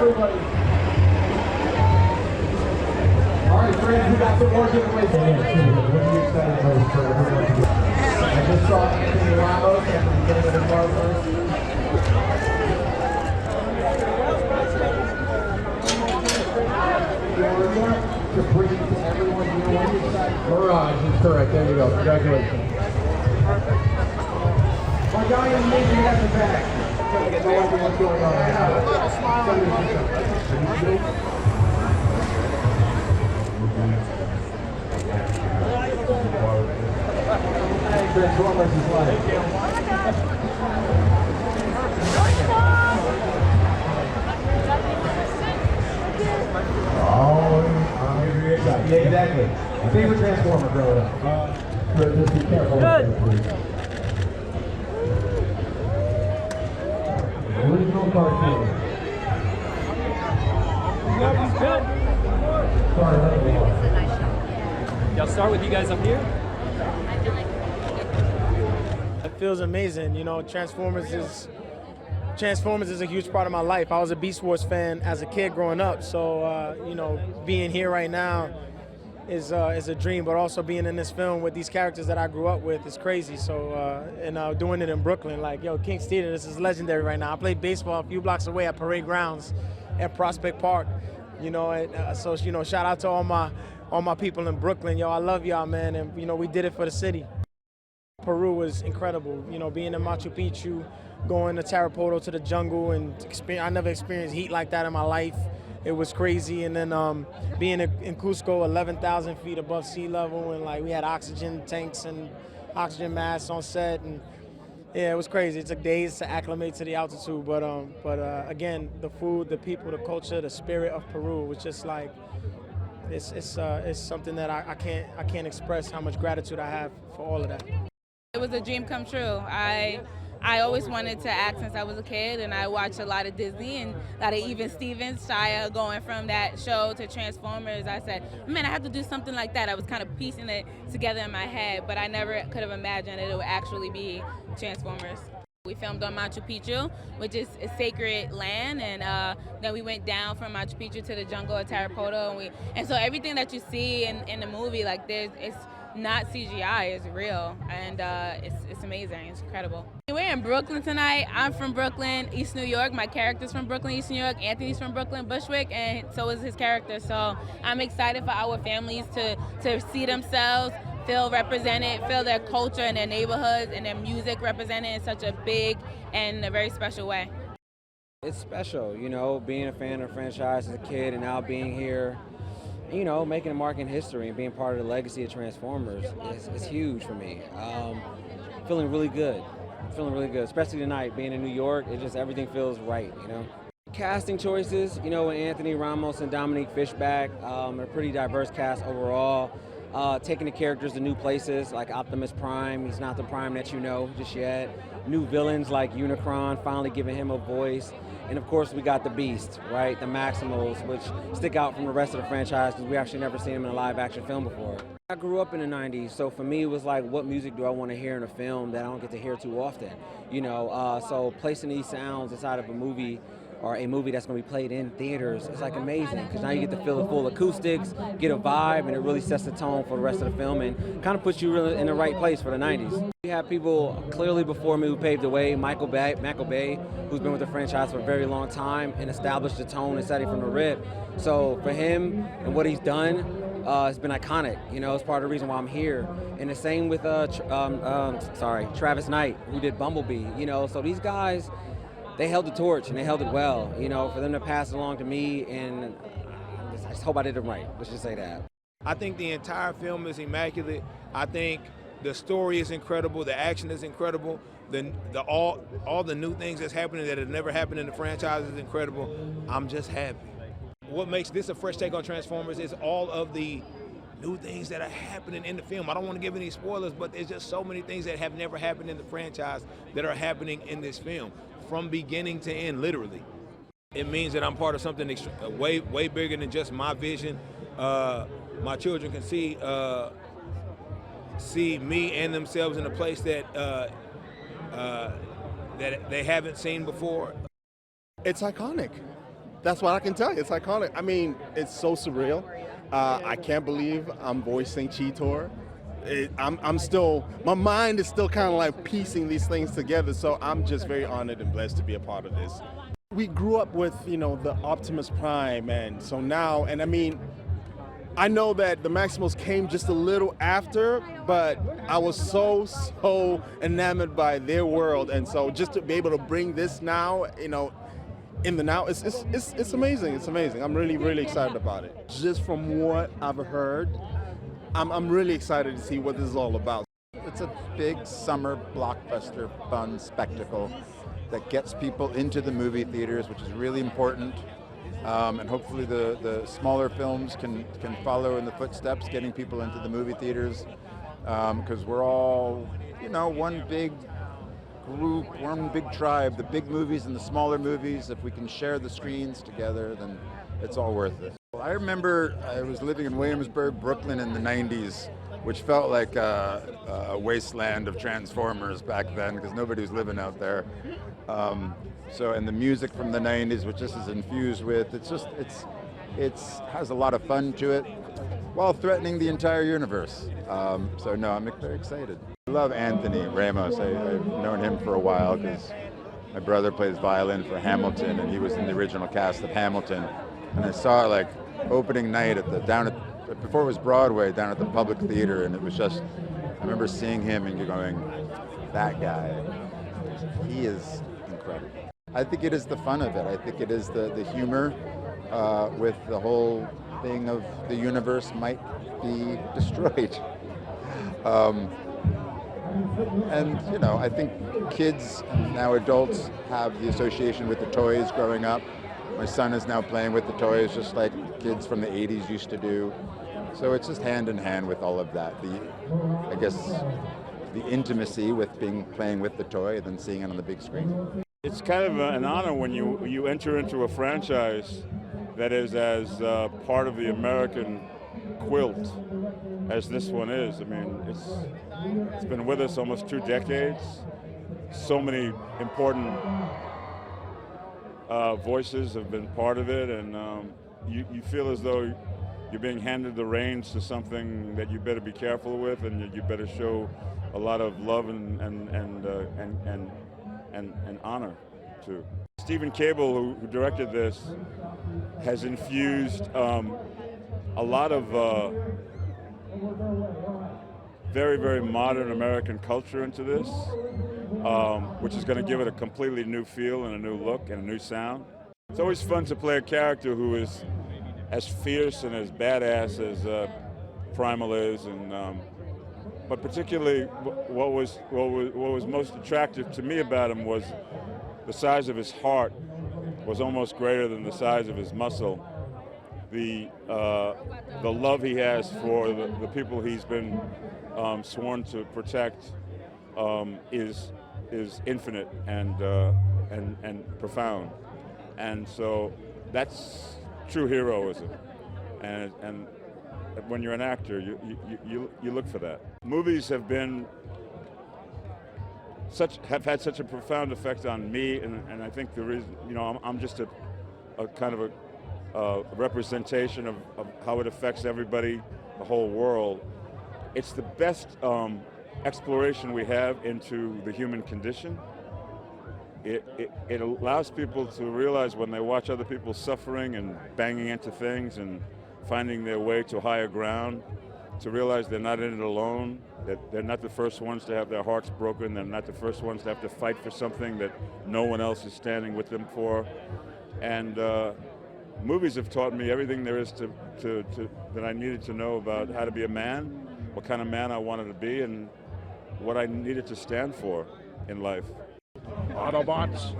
everybody. All right, friends, we got some more giveaways. What are you excited most for everyone to get? I just saw Anthony Ramos at the beginning of the Perlman. To bring to everyone, you know, what are you excited? Mirage is correct. There you go. Congratulations. My guy in the navy at the back. Trying to get no idea what's going on. Transformers is live. Yeah, exactly. My favorite Transformer growing up. Just be careful. Good. Original cartoon. Y'all start with you guys up here? It feels amazing. You know, Transformers is a huge part of my life. I was a Beast Wars fan as a kid growing up, so you know, being here right now is a dream. But also being in this film with these characters that I grew up with is crazy. So and doing it in Brooklyn, like King's Theater, this is legendary right now. I played baseball a few blocks away at Parade Grounds at Prospect Park. You know, and, so you know, shout out to all my people in Brooklyn. Yo, I love y'all, man, and you know, we did it for the city. Peru was incredible. You know, being in Machu Picchu, going to Tarapoto to the jungle, and I never experienced heat like that in my life. It was crazy. And then being in Cusco, 11,000 feet above sea level, and like we had oxygen tanks and oxygen masks on set, and yeah, it was crazy. It took days to acclimate to the altitude, but again, the food, the people, the culture, the spirit of Peru was just like it's something that I can't express how much gratitude I have for all of that. It was a dream come true. I always wanted to act since I was a kid, and I watched a lot of Disney and a lot of even Stevens, Shia, going from that show to Transformers. I said, man, I have to do something like that. I was kind of piecing it together in my head, but I never could have imagined that it would actually be Transformers. We filmed on Machu Picchu, which is a sacred land, and then we went down from Machu Picchu to the jungle of Tarapoto, and so everything that you see in the movie, like it's not CGI, it's real, and it's amazing, it's incredible. We're in Brooklyn tonight. I'm from Brooklyn, East New York. My character's from Brooklyn, East New York. Anthony's from Brooklyn, Bushwick, and so is his character. So I'm excited for our families to see themselves, feel represented, feel their culture and their neighborhoods and their music represented in such a big and a very special way. It's special, you know, being a fan of the franchise as a kid and now being here, you know, making a mark in history and being part of the legacy of Transformers is huge for me. Feeling really good, especially tonight, being in New York, everything feels right, you know. Casting choices, you know, with Anthony Ramos and Dominique Fishback, a pretty diverse cast overall. Taking the characters to new places, like Optimus Prime, he's not the Prime that you know just yet. New villains like Unicron, finally giving him a voice. And of course we got the Beast, right? The Maximals, which stick out from the rest of the franchise because we actually never seen them in a live action film before. I grew up in the 90s, so for me it was like, what music do I want to hear in a film that I don't get to hear too often? You know, so placing these sounds inside of a movie or a movie that's going to be played in theaters, it's like amazing because now you get to feel the full acoustics, get a vibe, and it really sets the tone for the rest of the film and kind of puts you really in the right place for the 90s. We have people clearly before me who paved the way. Michael Bay, who's been with the franchise for a very long time and established the tone and setting from the rip. So for him and what he's done, it's been iconic. You know, it's part of the reason why I'm here. And the same with Travis Knight, who did Bumblebee. You know, so these guys, they held the torch and they held it well. You know, for them to pass it along to me, and I just hope I did it right. Let's just say that. I think the entire film is immaculate. I think the story is incredible. The action is incredible. All the new things that's happening that have never happened in the franchise is incredible. I'm just happy. What makes this a fresh take on Transformers is all of the new things that are happening in the film. I don't want to give any spoilers, but there's just so many things that have never happened in the franchise that are happening in this film, from beginning to end, literally. It means that I'm part of something way bigger than just my vision. My children can see me and themselves in a place that that they haven't seen before? It's iconic. That's what I can tell you. It's iconic. I mean, it's so surreal. I can't believe I'm voicing Cheetor. I'm still, my mind is still kind of like piecing these things together. So I'm just very honored and blessed to be a part of this. We grew up with, you know, the Optimus Prime, and so now, and I mean, I know that the Maximals came just a little after, but I was so enamored by their world, and so just to be able to bring this now, you know, in the now, it's amazing. It's amazing. I'm really excited about it. Just from what I've heard, I'm really excited to see what this is all about. It's a big summer blockbuster fun spectacle that gets people into the movie theaters, which is really important. And hopefully the smaller films can follow in the footsteps, getting people into the movie theaters, because we're all, you know, one big group, one big tribe. The big movies and the smaller movies, if we can share the screens together, then it's all worth it. I remember I was living in Williamsburg, Brooklyn in the 90s, which felt like a wasteland of Transformers back then, because nobody was living out there. And the music from the 90s, which this is infused with, it has a lot of fun to it, while threatening the entire universe. So no, I'm very excited. I love Anthony Ramos. I've known him for a while because my brother plays violin for Hamilton, and he was in the original cast of Hamilton. And I saw like opening night before it was Broadway, down at the Public Theater, and it was just, I remember seeing him and going, that guy, he is incredible. I think it is the fun of it. I think it is the humor with the whole thing of the universe might be destroyed. And you know, I think kids and now adults have the association with the toys growing up. My son is now playing with the toys just like kids from the 80s used to do. So it's just hand in hand with all of that. I guess the intimacy with playing with the toy and then seeing it on the big screen. It's kind of an honor when you enter into a franchise that is as part of the American quilt as this one is. I mean, it's been with us almost 2 decades. So many important voices have been part of it, and you feel as though you're being handed the reins to something that you better be careful with, and you better show a lot of love and honor to. Stephen Caple, who directed this, has infused a lot of very modern American culture into this, which is going to give it a completely new feel and a new look and a new sound. It's always fun to play a character who is as fierce and as badass as Primal is, and but particularly what was most attractive to me about him was the size of his heart was almost greater than the size of his muscle. The love he has for the people he's been sworn to protect is infinite and profound, and so that's true heroism. And when you're an actor, you look for that. Movies have had such a profound effect on me, and I think the reason, you know, I'm just a kind of a representation of how it affects everybody, the whole world. It's the best exploration we have into the human condition. It allows people to realize when they watch other people suffering and banging into things and finding their way to higher ground, to realize they're not in it alone, that they're not the first ones to have their hearts broken, they're not the first ones to have to fight for something that no one else is standing with them for. And movies have taught me everything there is that I needed to know about how to be a man, what kind of man I wanted to be, and what I needed to stand for in life. Autobots,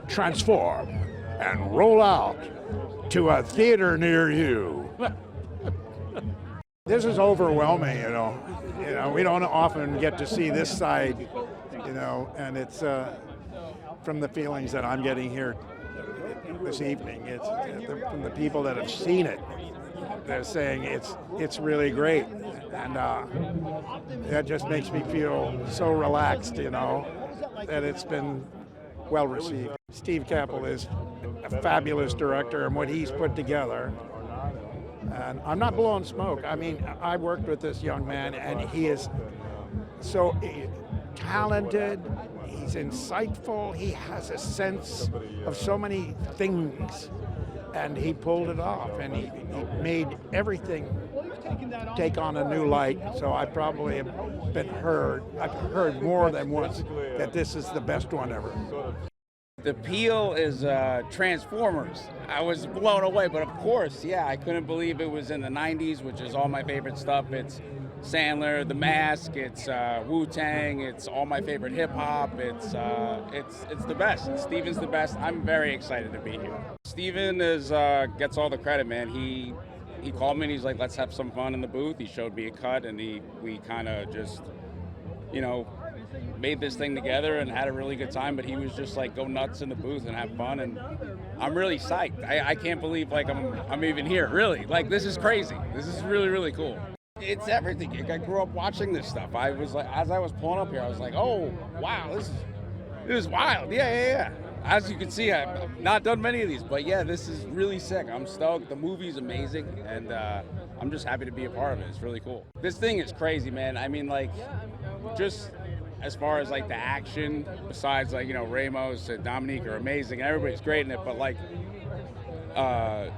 transform and roll out to a theater near you. This is overwhelming, you know. We don't often get to see this side, you know, and it's from the feelings that I'm getting here this evening. It's from the people that have seen it. They're saying it's really great, and that just makes me feel so relaxed, you know, that it's been well received. Steve Caple is a fabulous director, and what he's put together. And I'm not blowing smoke. I mean, I worked with this young man, and he is so talented. He's insightful. He has a sense of so many things, and he pulled it off, and he made everything take on a new light. So I probably have I've heard more than once that this is the best one ever. The appeal is Transformers. I was blown away, but of course, yeah, I couldn't believe it was in the 90s, which is all my favorite stuff. It's Sandler, The Mask, it's Wu-Tang, it's all my favorite hip-hop. It's the best. Steven's the best. I'm very excited to be here. Steven gets all the credit, man. He called me and he's like, let's have some fun in the booth. He showed me a cut, and we kind of just, made this thing together and had a really good time. But he was just like, go nuts in the booth and have fun, and I'm really psyched. I can't believe like I'm even here, really. Like, this is crazy. This is really, really cool. It's everything. I grew up watching this stuff. I was like, as I was pulling up here, I was like, oh wow, this is wild. Yeah. As you can see, I've not done many of these, but yeah, this is really sick. I'm stoked. The movie's amazing, and I'm just happy to be a part of it. It's really cool. This thing is crazy, man. I mean, like, just as far as like the action, besides like, Ramos and Dominique are amazing, and everybody's great in it, but like,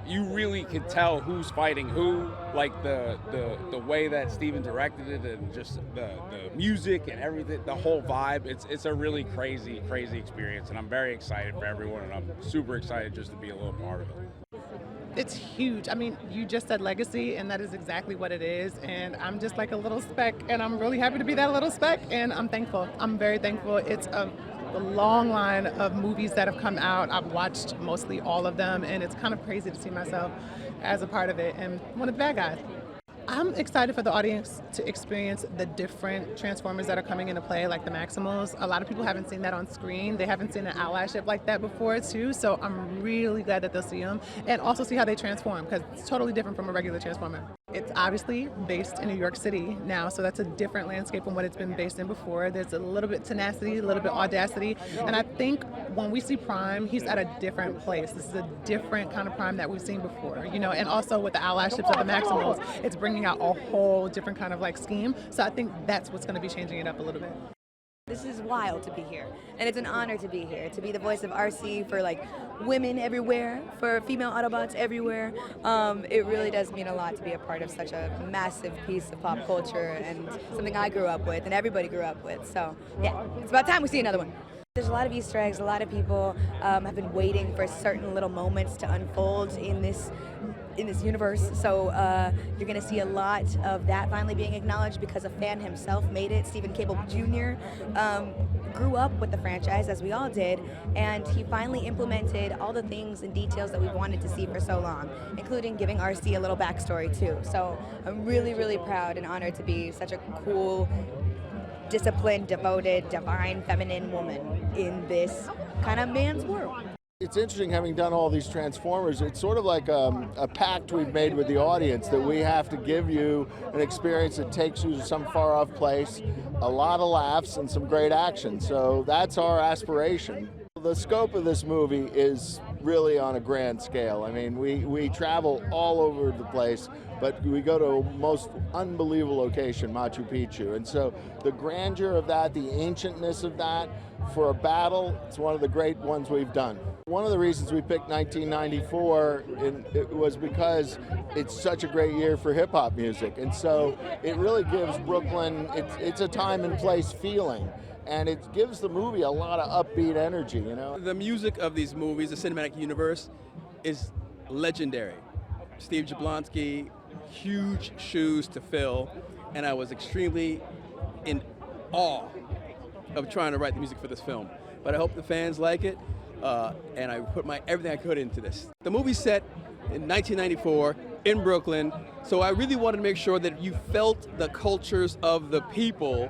you really could tell who's fighting who, like the way that Steven directed it, and just the music and everything, the whole vibe. It's a really crazy experience, and I'm very excited for everyone, and I'm super excited just to be a little part of it. It's huge. I mean, you just said legacy, and that is exactly what it is. And I'm just like a little speck, and I'm really happy to be that little speck, and I'm thankful. I'm very thankful. It's a long line of movies that have come out. I've watched mostly all of them, and it's kind of crazy to see myself as a part of it and one of the bad guys. I'm excited for the audience to experience the different Transformers that are coming into play, like the Maximals. A lot of people haven't seen that on screen. They haven't seen an allyship like that before, too. So I'm really glad that they'll see them and also see how they transform, because it's totally different from a regular Transformer. It's obviously based in New York City now, so that's a different landscape from what it's been based in before. There's a little bit tenacity, a little bit audacity, and I think when we see Prime, he's at a different place. This is a different kind of Prime that we've seen before, and also with the allyships of the Maximals, it's bringing out a whole different kind of like scheme. So I think that's what's going to be changing it up a little bit. This is wild to be here, and it's an honor to be here, to be the voice of RC for like women everywhere, for female Autobots everywhere. It really does mean a lot to be a part of such a massive piece of pop culture, and something I grew up with and everybody grew up with. So yeah, it's about time we see another one. There's a lot of Easter eggs. A lot of people have been waiting for certain little moments to unfold in this universe. So you're going to see a lot of that finally being acknowledged, because a fan himself made it. Stephen Caple Jr. Grew up with the franchise, as we all did, and he finally implemented all the things and details that we've wanted to see for so long, including giving RC a little backstory too. So I'm really, really proud and honored to be such a cool, disciplined, devoted, divine, feminine woman in this kind of man's world. It's interesting, having done all these Transformers, it's sort of like a pact we've made with the audience, that we have to give you an experience that takes you to some far off place, a lot of laughs, and some great action. So that's our aspiration. The scope of this movie is really on a grand scale. I mean, we travel all over the place, but we go to a most unbelievable location, Machu Picchu. And so the grandeur of that, the ancientness of that, for a battle, it's one of the great ones we've done. One of the reasons we picked 1994 it was because it's such a great year for hip-hop music. And so it really gives Brooklyn, it's a time and place feeling. And it gives the movie a lot of upbeat energy, The music of these movies, the cinematic universe, is legendary. Steve Jablonsky, huge shoes to fill, and I was extremely in awe of trying to write the music for this film. But I hope the fans like it, and I put everything I could into this. The movie's set in 1994 in Brooklyn, so I really wanted to make sure that you felt the cultures of the people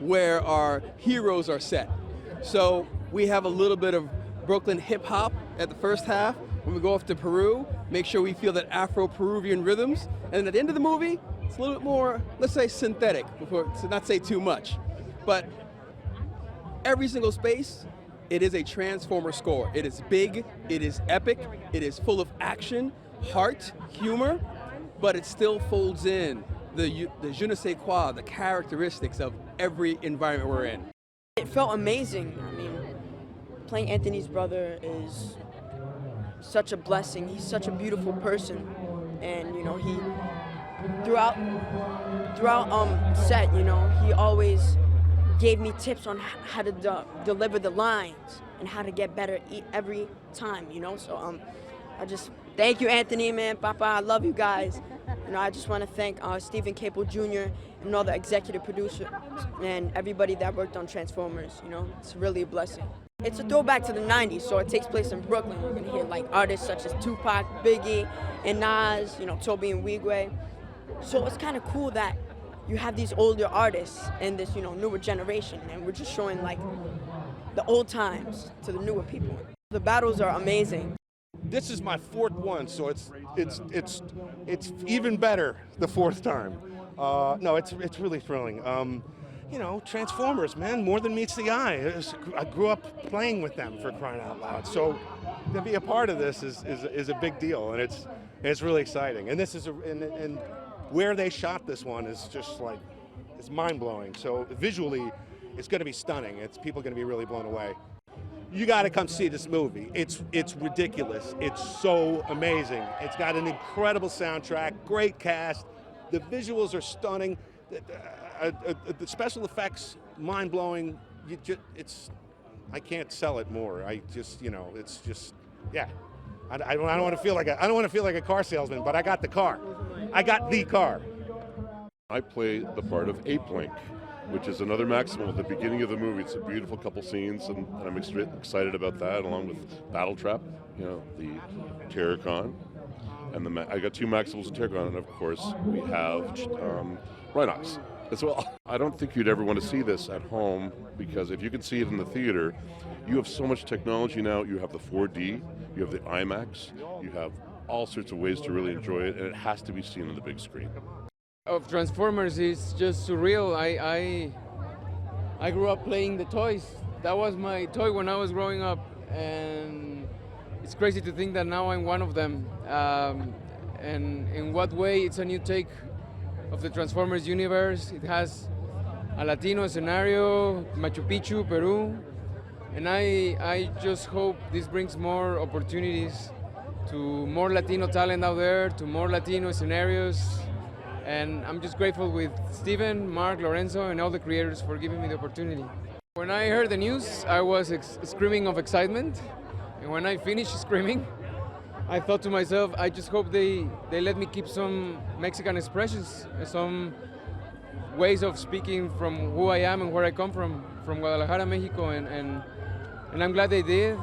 where our heroes are set. So we have a little bit of Brooklyn hip hop at the first half. When we go off to Peru, make sure we feel that Afro-Peruvian rhythms. And then at the end of the movie, it's a little bit more, let's say, synthetic, to not say too much. But every single space It is a Transformer score. It is big, it is epic, it is full of action, heart, humor, but it still folds in the je ne sais quoi, the characteristics of every environment we're in. It felt amazing. I mean, playing Anthony's brother is such a blessing. He's such a beautiful person, and you know, he throughout set, you know, he always gave me tips on how to deliver the lines and how to get better every time, you know. So I just thank you, Anthony, man, Papa. I love you guys. You know, I just want to thank Stephen Caple Jr. and all the executive producers and everybody that worked on Transformers. You know, it's really a blessing. It's a throwback to the 90s, so it takes place in Brooklyn. You're gonna hear like artists such as Tupac, Biggie, and Nas, you know, Tobe and Nwigwe. So it's kind of cool that you have these older artists and this, you know, newer generation, and we're just showing like the old times to the newer people. The battles are amazing. This is my fourth one, so it's even better the fourth time. No, it's really thrilling. You know, Transformers, man, more than meets the eye. I grew up playing with them, for crying out loud. So to be a part of this is a big deal, and it's really exciting. And this is and where they shot this one is just like, it's mind blowing. So visually, it's going to be stunning. People are going to be really blown away. You got to come see this movie. It's ridiculous. It's so amazing. It's got an incredible soundtrack, great cast. The visuals are stunning. The special effects, mind blowing. I can't sell it more. You know, it's just, yeah. I don't want to feel like a car salesman, but I got the car. I got the car. I play the part of Ape-Link, which is another Maximal at the beginning of the movie. It's a beautiful couple scenes, and I'm excited about that, along with Battle Trap, you know, the Terrorcon, and I got two Maximals in Terrorcon, and of course we have Rhinox as well. I don't think you'd ever want to see this at home, because if you can see it in the theater, you have so much technology now. You have the 4D, you have the IMAX, you have all sorts of ways to really enjoy it, and it has to be seen on the big screen. Of Transformers is just surreal. I grew up playing the toys. That was my toy when I was growing up, and it's crazy to think that now I'm one of them. And in what way it's a new take of the Transformers universe. It has a Latino scenario, Machu Picchu, Peru, and I just hope this brings more opportunities to more Latino talent out there, to more Latino scenarios. And I'm just grateful with Steven, Mark, Lorenzo, and all the creators for giving me the opportunity. When I heard the news, I was screaming of excitement. And when I finished screaming, I thought to myself, I just hope they let me keep some Mexican expressions, some ways of speaking from who I am and where I come from Guadalajara, Mexico, and I'm glad they did.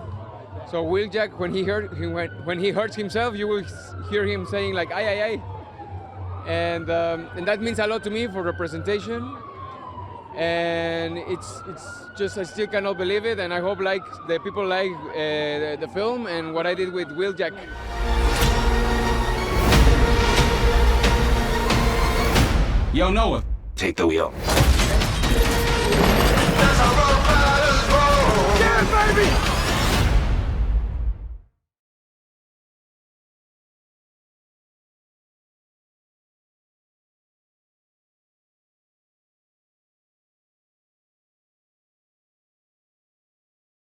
So Will Jack, when he hurts himself, you will hear him saying like, ay, ay, ay. And that means a lot to me for representation, and it's just, I still cannot believe it, and I hope like the people like the film and what I did with Will Jack. Yo, Noah, take the wheel. Yeah, baby!